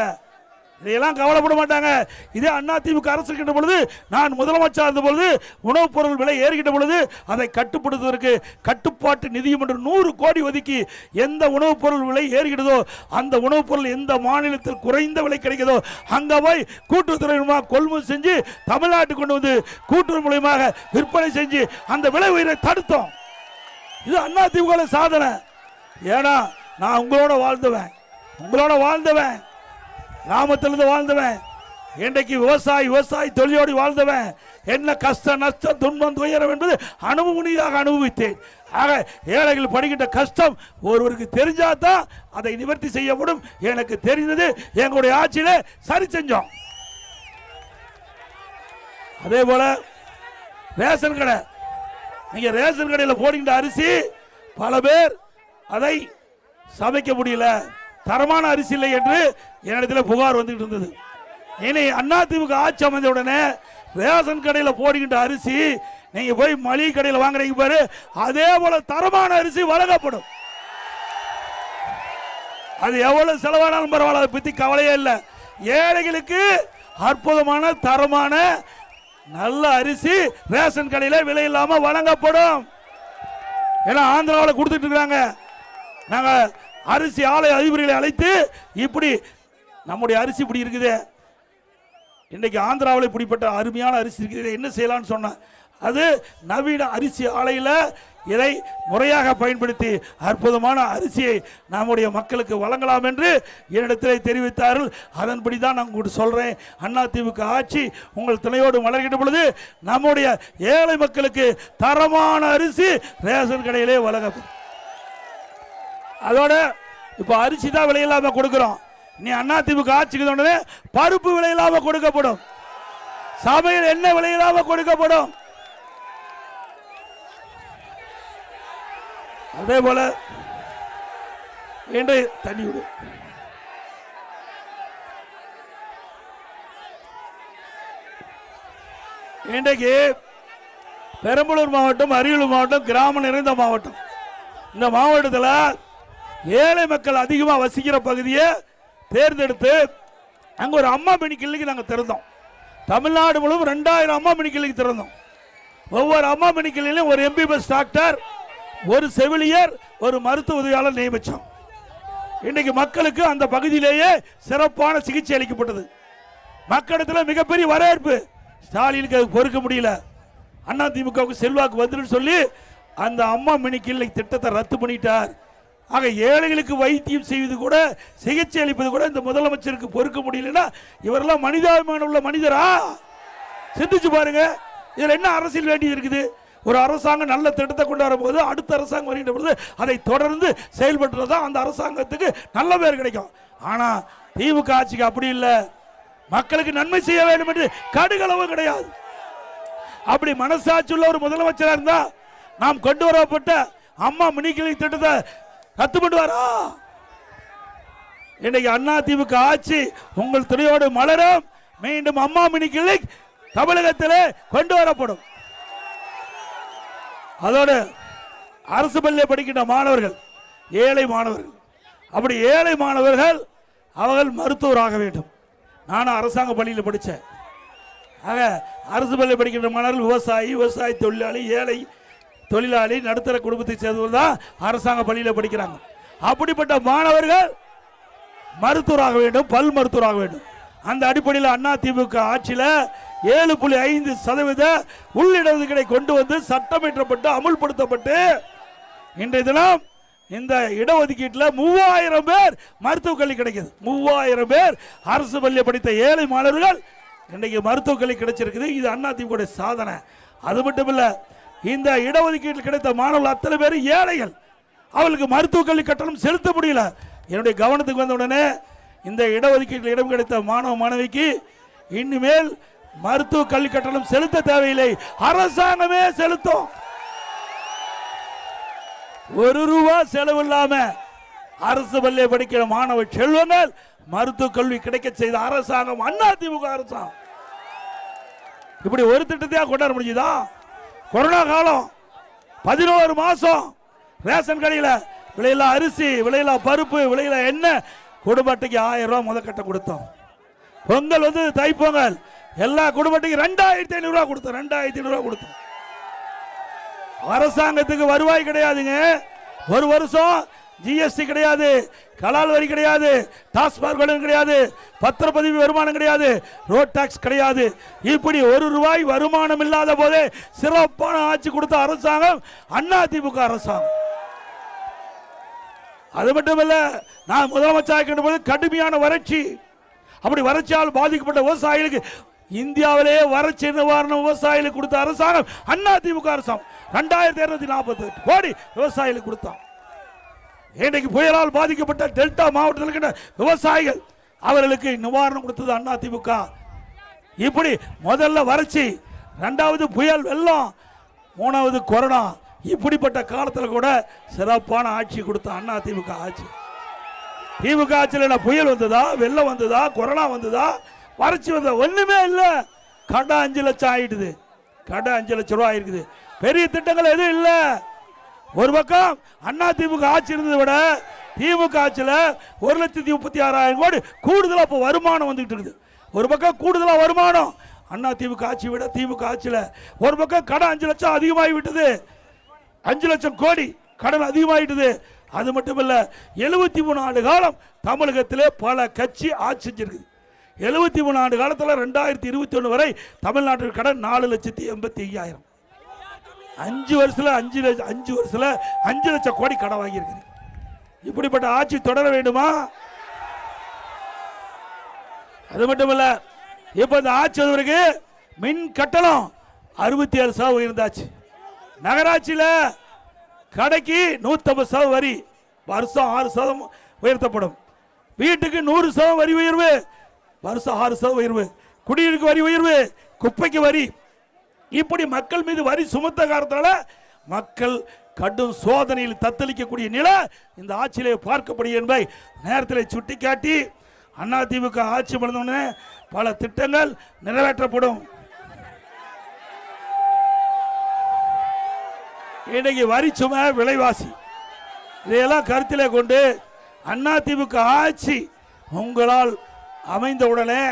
இதையெல்லாம் கவலைப்பட மாட்டாங்க. இதே அதிமுக அரசு இருக்கின்ற பொழுது, நான் முதலமைச்சர் இருந்த பொழுது உணவுப் பொருள் விலை ஏறுகின்ற பொழுது அதை கட்டுப்படுத்துவதற்கு கட்டுப்பாட்டு நிதியம் என்று 100 கோடி ஒதுக்கி எந்த உணவுப் பொருள் விலை ஏறுகிறதோ அந்த உணவுப் பொருள் எந்த மாநிலத்தில் குறைந்த விலை கிடைக்கிறதோ அங்கே போய் கூட்டுறவுத்துறை மூலமாக கொள்முதல் செஞ்சு தமிழ்நாட்டுக்கு கொண்டு வந்து கூட்டுறவு மூலமாக விற்பனை செஞ்சு அந்த விலை உயரை தடுத்தோம். இது அதிமுக சாதனை. ஏன்னா நான் உங்களோட வாழ்ந்தவன், கிராமத்திலிருந்து வாழ்ந்தவன், இன்றைக்கு விவசாயி தொழிலோடு வாழ்ந்தவன். என்ன கஷ்ட நஷ்டம் துன்பம் துயரம் என்பது அனுபவமாக அனுபவித்தேன். ஆக ஏழைகள் படுகின்ற கஷ்டம் ஒருவருக்கு தெரிஞ்சாதான் அதை நிவர்த்தி செய்யப்படும். எனக்கு தெரிந்தது எங்களுடைய ஆட்சியில சரி செஞ்சோம். அதே போல ரேஷன் கடை, நீங்க ரேஷன் கடையில் போடுகின்ற அரிசி பல பேர் அதை சமைக்க முடியல, தரமான அரிசி இல்லை என்று என்னிடத்தில் புகார் வந்துட்டு இருந்தது. இனி அதிமுக ஆட்சி அமைந்த உடனே ரேஷன் கடையில் போடுகின்ற அரிசி நீங்க போய் மளிகை கடையில் வாங்குறீங்க பாரு, அதே போல தரமான அரிசி வழங்கப்படும். அது எவ்வளவு செலவானாலும் பரவாயில்ல, அதை பத்தி கவலையே இல்லை. ஏழைகளுக்கு அற்புதமான தரமான நல்ல அரிசி ரேஷன் கடையில் விலை இல்லாம வழங்கப்படும். ஏன்னா ஆந்திராவில் கொடுத்துட்டு இருக்காங்க. நாங்க அரிசி ஆலை அதிபர்களை அழைத்து இப்படி நம்முடைய அரிசி இப்படி இருக்குது, இன்னைக்கு ஆந்திராவில் இப்படிப்பட்ட அருமையான அரிசி இருக்குது, என்ன செய்யலாம்னு சொன்ன அது நவீன அரிசி ஆலையில் இதை முறையாக பயன்படுத்தி அற்புதமான அரிசியை நம்முடைய மக்களுக்கு வழங்கலாம் என்று என்னிடத்தில் தெரிவித்தார்கள். அதன்படி தான் நான் உங்களுக்கு சொல்றேன், அதிமுக ஆட்சி உங்கள் துணையோடு மலர்கின்ற பொழுது நம்முடைய ஏழை மக்களுக்கு தரமான அரிசி ரேஷன் கடையிலே வழங்கப்படும். அதோட இப்ப அரிசி தான் விலையில்லாம கொடுக்கிறோம். நீ அதிமுக ஆட்சிக்கு உடனே பருப்பு விலையில்லாம கொடுக்கப்படும், சமையல் எண்ணெய் விலையில்லாம கொடுக்கப்படும். அதே போல இன்றைய தண்ணி விடு இன்றைக்கு பெரம்பலூர் மாவட்டம், அரியலூர் மாவட்டம் கிராமம் நிறைந்த மாவட்டம். இந்த மாவட்டத்தில் ஏழை மக்கள் அதிகமாக வசிக்கிற பகுதியை தேர்ந்தெடுத்து அங்கே ஒரு அம்மா மினி கிளினிக் நாங்கள் திறந்தோம். தமிழ்நாடு முழுவதும் 2000 அம்மா மினி கிளினிக் திறந்தோம். ஒவ்வொரு அம்மா மினி கிளினிலும் ஒரு எம்பிபிஎஸ் டாக்டர், ஒரு செவிலியர், ஒரு மருத்துவ உதவியாளர் நியமித்தோம். இன்றைக்கு மக்களுக்கு அந்த பகுதியிலேயே சிறப்பான சிகிச்சை அளிக்கப்பட்டது. மக்களிடத்தில் மிகப்பெரிய வரவேற்பு. ஸ்டாலினுக்கு அது பொறுக்க முடியல, அதிமுகவுக்கு செல்வாக்கு வந்துன்னு சொல்லி அந்த அம்மா மினி கிளினிக் திட்டத்தை ரத்து பண்ணிட்டார். ஆக ஏழைகளுக்கு வைத்தியம் செய்வது கூட, சிகிச்சை அளிப்பது கூட இந்த முதலமைச்சருக்கு பொறுக்க முடியலன்னா இவரெல்லாம் மனிதாபிமானம் உள்ள மனிதரா? சிந்திச்சு பாருங்க. இதுல என்ன அரசியல் வேண்டியது இருக்குது? ஒரு அரசாங்கம் நல்ல திட்டத்தை கொண்டு வரும்போது அடுத்த அரசாங்கம் வருகின்ற பொழுது அதை தொடர்ந்து செயல்படுறதா அந்த அரசாங்கத்துக்கு நல்ல பேர் கிடைக்கும். ஆனா திமுக ஆட்சிக்கு அப்படி இல்லை. மக்களுக்கு நன்மை செய்ய வேண்டும் என்று கடுகளவு கிடையாது. அப்படி மனசாட்சி உள்ள ஒரு முதலமைச்சராக இருந்தா நாம் கொண்டு வரப்பட்ட அம்மா மினி கிளினிக் திட்டத்தை ரத்து பண்ணுவாரா? இன்னைக்கு அதிமுக ஆட்சி உங்கள் துணையோடு மலரும். மீண்டும் அம்மா மினி கிளினிக் தமிழகத்திலே கொண்டு வரப்படும். அதோடு அரசு பள்ளியில் படிக்கின்ற மாணவர்கள், ஏழை மாணவர்கள், அப்படி ஏழை மாணவர்கள் அவர்கள் மருத்துவராக வேண்டும். நானும் அரசாங்க பள்ளியில் படித்தேன். ஆக அரசு பள்ளியில் படிக்கின்ற மாணவர்கள் விவசாய தொழிலாளி, ஏழை தொழிலாளி, நடுத்தர குடும்பத்தை சேர்ந்தவர்கள் தான் அரசாங்க பள்ளியில் படிக்கிறாங்க. அப்படிப்பட்ட மாணவர்கள் மருத்துவராக வேண்டும், பல் மருத்துவராக வேண்டும். அந்த அடிப்படையில் அதிமுக ஆட்சியில் 7.5% உள்ளிடஒதுக்கீடை கொண்டு வந்து சட்டமிற்றப்பட்டு அமுல்படுத்தப்பட்டு இன்றைய தினம் இந்த இடஒதுக்கீட்டில் 3000 பேர் மருத்துவக் கல்வி கிடைக்குது. 3000 பேர் அரசு பள்ளியை படித்த ஏழை மாணவர்கள் இன்றைக்கு மருத்துவக் கல்வி கிடைச்சிருக்குது. இது அதிமுக சாதனை. அது மட்டும் இல்ல, இந்த இடஒதுக்கீட்டில் கிடைத்த மாணவர்கள் அத்தனை பேர் ஏழைகள். அவர்களுக்கு மருத்துவக் கல்வி கட்டணம் செலுத்த முடியல. என்னுடைய கவனத்துக்கு வந்த உடனே இந்த இடஒதுக்கீட்டில் இடம் கிடைத்த மாணவ மாணவிக்கு இனிமேல் மருத்துவ கல்வி கட்டணம் செலுத்த தேவையில்லை, அரசாங்கமே செலுத்தும். ₹1 செலவு இல்லாம அரசு பள்ளியை படிக்கிற மாணவ செல்வங்கள் மருத்துவ கல்வி கிடைக்க செய்த அரசாங்கம் அதிமுக அரசாங்கம். இப்படி ஒரு திட்டத்தையா கொண்டாட முடியுதா? கொரோனா காலம் 11 மாசம் ரேஷன் கடையில் விலையில அரிசி, விலையில பருப்பு, விலையில எண்ணெய், குடும்ப அட்டைக்கு ₹1000 முதற்கட்ட கொடுத்தோம். பொங்கல் வந்து தைப்பொங்கல் எல்லா குடும்ப அட்டைக்கு ₹2500 கொடுத்தோம். ₹2500 கொடுத்தோம். அரசாங்கத்துக்கு வருவாய் கிடையாதுங்க. ஒரு வருஷம் ஜிஎஸ்டி கிடையாது, கலால் வரி கிடையாது, டாஸ்மாக் கிடையாது, பத்திரப்பதிவு வருமானம் கிடையாது, ரோட் டாக்ஸ் கிடையாது. இப்படி ₹1 வருமானம் இல்லாத போதே சிறப்பான ஆட்சி கொடுத்த அரசாங்கம் அதிமுக அரசாங்கம். அது மட்டுமல்ல, நான் முதலமைச்சராக போது கடுமையான வறட்சி, அப்படி வறட்சியால் பாதிக்கப்பட்ட விவசாயிகளுக்கு இந்தியாவிலே வறட்சி நிவாரணம் விவசாயிகளுக்கு கொடுத்த அரசாங்கம் அதிமுக அரசாங்கம். 2248 கோடி விவசாயிகளுக்கு கொடுத்தான். இன்றைக்கு புயலால் பாதிக்கப்பட்ட டெல்டா மாவட்டத்தில் இருக்கின்ற விவசாயிகள் அவர்களுக்கு நிவாரணம் கொடுத்தது அதிமுக. இப்படி முதல்ல வறட்சி, இரண்டாவது புயல் வெள்ளம், மூணாவது கொரோனா, இப்படிப்பட்ட காலத்தில் கூட சிறப்பான ஆட்சி கொடுத்த அதிமுக ஆட்சி. திமுக ஆட்சியில் புயல் வந்ததா, வெள்ளம் வந்ததா, கொரோனா வந்ததா, வறட்சி வந்ததா? ஒண்ணுமே இல்லை. கடை 5 லட்சம் ஆயிடுது. கடை 5 லட்சம் ரூபாய் இருக்குது. பெரிய திட்டங்கள் எதுவும் இல்லை. ஒரு பக்கம் அதிமுக ஆட்சி இருந்ததை விட திமுக ஆட்சியில் 1,36,000 கோடி கூடுதலா இப்ப வருமானம் வந்துகிட்டு இருக்குது. ஒரு பக்கம் கூடுதலா வருமானம் அதிமுக ஆட்சியை விட திமுக ஆட்சியில். ஒரு பக்கம் கடன் 5 லட்சம் அதிகமாகி விட்டது. 5 லட்சம் கோடி கடன் அதிகமாகிட்டது. அது மட்டுமல்ல, 73 ஆண்டு காலம் தமிழகத்திலே பல கட்சி ஆட்சி செஞ்சிருக்கு. 73 ஆண்டு காலத்தில் 2021 வரை தமிழ்நாட்டில் கடன் 4,85,000. 5 வருஷத்துல 5 லட்சம் கோடி கடன் வாங்கியிருக்கு. இப்படிப்பட்ட ஆட்சி தொடர வேண்டுமா? அது மட்டுமல்ல, இப்ப இந்த ஆட்சி வந்தவருக்கு மின் கட்டணம் 67% உயர்ந்தாச்சு. நகராட்சியில் கடைக்கு 150% வரி, வருஷம் 6% உயர்த்தப்படும். வீட்டுக்கு 100% வரி உயர்வு, வருஷம் 6% உயர்வு. குடிநீருக்கு வரி உயர்வு, குப்பைக்கு வரி. இப்படி மக்கள் மீது வரி சுமத்த காரணத்தால மக்கள் கடும் சோதனையில் தத்தளிக்கக்கூடிய நிலை இந்த ஆட்சியிலே பார்க்கப்படுகிறது என்பதை நேரத்தில் சுட்டிக்காட்டி, அதிமுக ஆட்சி பண்ண பல திட்டங்கள் நிறைவேற்றப்படும். இன்னைக்கு வரி சுமை, விலைவாசி, இதையெல்லாம் கருத்திலே கொண்டு அதிமுக ஆட்சி உங்களால் அமைந்த உடனே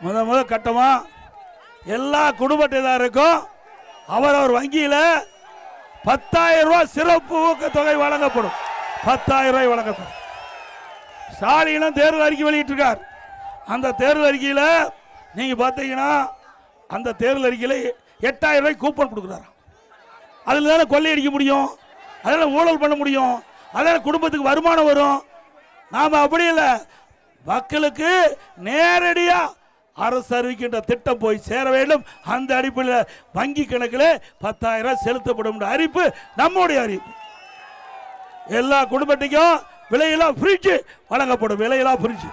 முதல் கட்டமா எல்லா குடும்ப அட்டைதாரருக்கும் அவர் வங்கியில் 10,000 ரூபாய் சிறப்பு ஊக்கத்தொகை வழங்கப்படும். 10,000 ரூபாய் வழங்கப்படும். ஸ்டாலினும் தேர்தல் அறிக்கை வெளியிட்டிருக்கார். அந்த தேர்தல் அறிக்கையில் நீங்க பார்த்தீங்கன்னா அந்த தேர்தல் அறிக்கையில் 8,000 ரூபாய் கூப்பன் கொடுக்குறாரு. அதில் தானே கொள்ளையடிக்க முடியும், அதில் ஊழல் பண்ண முடியும், அதில் குடும்பத்துக்கு வருமானம் வரும். நாம அப்படி இல்லை, மக்களுக்கு நேரடியா அரசு அறிவிக்கின்ற திட்டம் போய் சேர வேண்டும். அந்த அடிப்படையில் வங்கி கணக்கில் 10,000 ரூபாய் செலுத்தப்படும் அறிவிப்பு நம்முடைய அறிவிப்பு. எல்லா குடும்பத்தையும் விலையில்லா ஃப்ரிட்ஜ் வழங்கப்படும். விலையில்லா ஃப்ரிட்ஜ்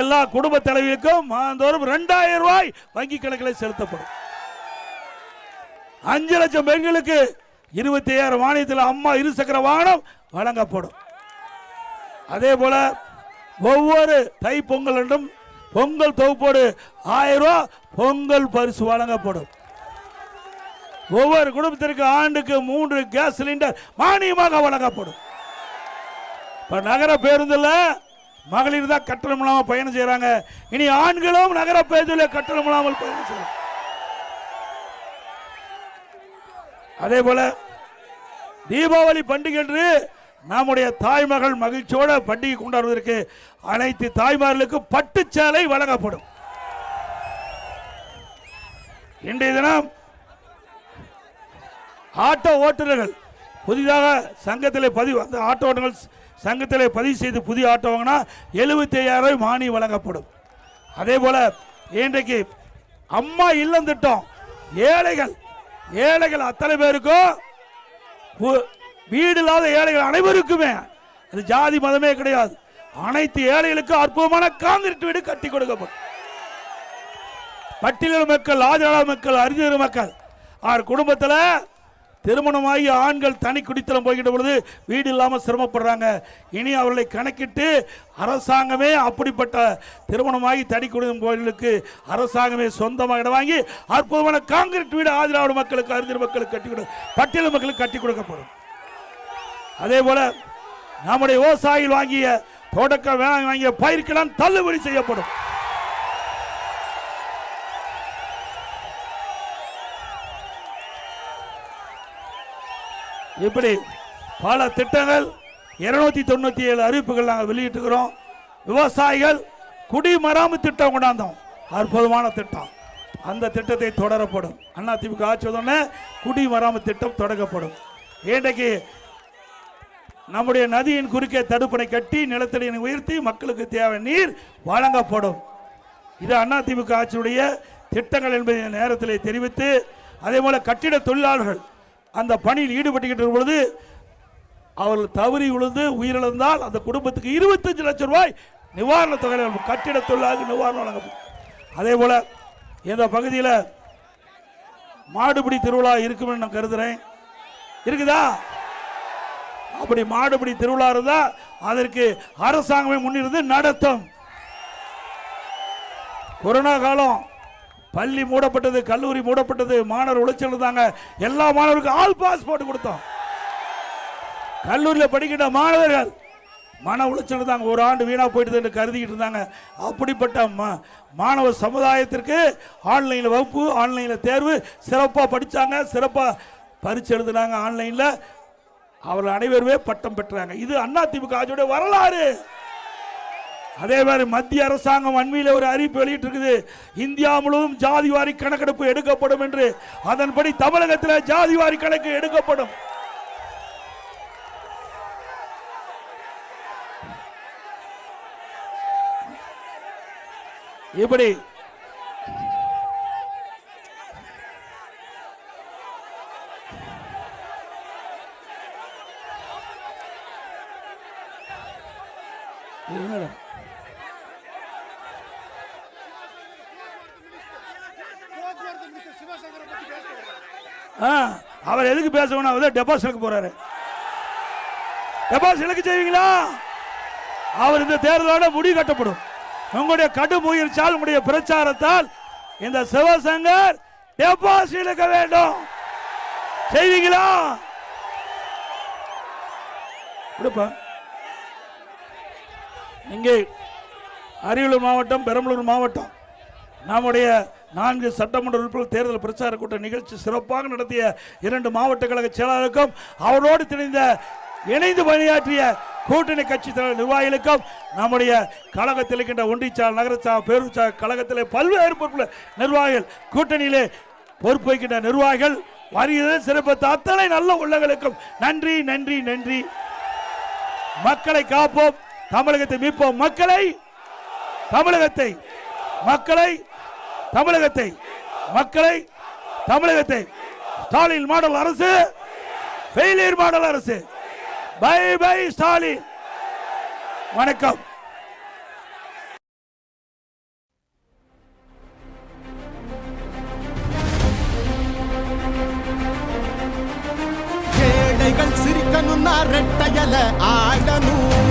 எல்லா குடும்ப தலைவிக்கும் மாதந்தோறும் 2,000 ரூபாய் வங்கி கணக்கில் செலுத்தப்படும். 5 லட்சம் பெண்களுக்கு 25,000 மானியத்தில் அம்மா இருசக்கர வாகனம் வழங்கப்படும். அதே போல ஒவ்வொரு தை பொங்கல் என்றும் பொங்கல் தொகுப்போடு 1000 ரூபாய் பொங்கல் பரிசு வழங்கப்படும். ஒவ்வொரு குடும்பத்திற்கு ஆண்டுக்கு 3 கேஸ் சிலிண்டர் மானியமாக வழங்கப்படும். இப்ப நகர பேருந்தில் மகளிர் தான் கட்டணம் இல்லாமல் பயணம் செய்யறாங்க. இனி ஆண்களும் நகர பேருந்தில் கட்டணம் இல்லாமல் பயணம் செய்யறாங்க. அதே போல தீபாவளி பண்டிகை என்று நம்முடைய தாய்மகள் மகிழ்ச்சியோட பண்டிகை கொண்டாடுவதற்கு அனைத்து தாய்மார்களுக்கும் பட்டு சேலை வழங்கப்படும். இன்றைய தினம் ஆட்டோ ஓட்டுநர்கள் புதிதாக சங்கத்திலே பதிவு, அந்த ஆட்டோ ஓட்டுநர்கள் சங்கத்திலே பதிவு செய்து புதிய ஆட்டோ வாங்கினா 75,000 ரூபாய் மானியம் வழங்கப்படும். அதே போல இன்றைக்கு அம்மா இல்லம் திட்டம், ஏழைகள் அத்தனை பேருக்கும் வீடு இல்லாத ஏழைகள் அனைவருக்குமே, அது ஜாதி மதமே கிடையாது, அனைத்து ஏழைகளுக்கு அற்புதமான காங்கிரீட் வீடு கட்டி கொடுக்கப்படும். பட்டியல் மக்கள், ஆதிவாசி மக்கள், அறிஞர் மக்கள் குடும்பத்தில் திருமணமாகி ஆண்கள் தனி குடித்தனம் போய்கிட்ட பொழுது வீடு இல்லாமல் சிரமப்படுறாங்க. இனி அவர்களை கணக்கிட்டு அரசாங்கமே அப்படிப்பட்ட திருமணமாகி தனி குடித்தனம் கோயிலுக்கு அரசாங்கமே சொந்தமாக இடம் வாங்கி அற்புதமான காங்கிரீட் வீடு ஆதிராவிட மக்களுக்கு, அறிஞர் மக்களுக்கு கட்டி கொடு, பட்டியல் மக்களுக்கு கட்டி கொடுக்கப்படும். அதே போல நம்முடைய விவசாயிகள் வாங்கிய தொடக்க வேளாண் வாங்கிய பயிர்க்கெல்லாம் தள்ளுபடி செய்யப்படும். இப்படி பல திட்டங்கள் 297 அறிவிப்புகள் நாங்கள் வெளியிட்டுக்கிறோம். விவசாயிகள் குடிமராமத்து திட்டம் கொண்டாந்தோம், அற்புதமான திட்டம். அந்த திட்டத்தை தொடரப்படும். அதிமுக ஆட்சி வந்தோடனே குடிமராமத்து திட்டம் தொடங்கப்படும். இன்றைக்கு நம்முடைய நதியின் குறுக்கே தடுப்பணை கட்டி நிலத்தடியை உயர்த்தி மக்களுக்கு தேவை நீர் வழங்கப்படும். இது அதிமுக ஆட்சியுடைய திட்டங்கள் என்பதை நேரத்தில் தெரிவித்து, அதே போல கட்டிட தொழிலாளர்கள் அந்த பணியில் ஈடுபட்டுக்கிட்டு பொழுது அவர்கள் தவறி விழுந்து உயிரிழந்தால் அந்த குடும்பத்துக்கு 25 லட்சம் ரூபாய் நிவாரண தொகை கட்டிட தொழிலாளர்கள் நிவாரணம் வழங்கப்படும். அதே போல இந்த பகுதியில் மாடுபிடி திருவிழா இருக்கும் நான் கருதுறேன். இருக்குதா? அப்படி மாடுபிடி திருவிழா இருந்தா அதற்கு அரசாங்கமே முன்னிருந்து நடத்தும். கொரோனா காலம், பள்ளி மூடப்பட்டது, கல்லூரி மூடப்பட்டது, மாணவர் உளைச்சல் இருந்தாங்க. எல்லா மாணவருக்கும் ஆல் பாஸ் போட்டு கொடுத்தோம். கல்லூரியில் படிக்கிற மாணவர்கள் மன உளைச்சல் இருந்தாங்க, ஒரு ஆண்டு வீணா போயிட்டு என்று கருதிக்கிட்டு இருந்தாங்க. அப்படிப்பட்ட மாணவர் சமுதாயத்திற்கு ஆன்லைனில் வகுப்பு, ஆன்லைனில் தேர்வு, சிறப்பாக படித்தாங்க, சிறப்பாக பரீட்சை எழுதினாங்க ஆன்லைனில். அவர்கள் அனைவருமே பட்டம் பெற்றாங்க. இது அதிமுக ஆட்சியுடைய வரலாறு. அதே மாதிரி மத்திய அரசாங்கம் அண்மையில் ஒரு அறிவிப்பு வெளியிட்டிருக்குது, இந்தியா முழுவதும் ஜாதிவாரி கணக்கெடுப்பு எடுக்கப்படும் என்று. அதன்படி தமிழகத்தில் ஜாதிவாரி கணக்கு எடுக்கப்படும். இப்படி அவர் எதுக்கு பேசணும்? அவர் டெபாசிட் போறாரு. டெபாசிட் செய்வீங்களா? அவர் இந்த தேர்தலோட முடிவு கட்டப்படும். உங்களுடைய கடும் முயற்சியால், உங்களுடைய பிரச்சாரத்தால் இந்த சிவசங்கர் டெபாசிட் இழக்க வேண்டும். செய்வீங்களா? இங்கே அரியலூர் மாவட்டம், பெரம்பலூர் மாவட்டம் நம்முடைய 4 சட்டமன்ற உறுப்பினர் தேர்தல் பிரச்சார கூட்ட நிகழ்ச்சி சிறப்பாக நடத்திய 2 மாவட்ட கழக செயலாளருக்கும் அவரோடு இணைந்து பணியாற்றிய கூட்டணி கட்சி தலைவர் நிர்வாகிகளுக்கும், நம்முடைய கழகத்தில் இருக்கின்ற ஒன்றியச்சால், நகரச்சால், பேரூர்ச்சால் கழகத்திலே பல்வேறு பொறுப்பு நிர்வாகிகள், கூட்டணியிலே பொறுப்பு வைக்கின்ற நிர்வாகிகள், வருகிறது சிறப்பித்த அத்தனை நல்ல உள்ளங்களுக்கும் நன்றி, நன்றி, நன்றி. மக்களை காப்போம், தமிழகத்தை மீட்போம். மக்களை, தமிழகத்தை, மக்களை, தமிழகத்தை, மக்களை, தமிழகத்தை. ஸ்டாலின் மாடல் அரசு, ஃபெயிலியர் மாடல் அரசு. Bye bye Stalin. வணக்கம். ஏழைகள் சிரிக்கணும்னா ரெட்டையல ஆடணும்.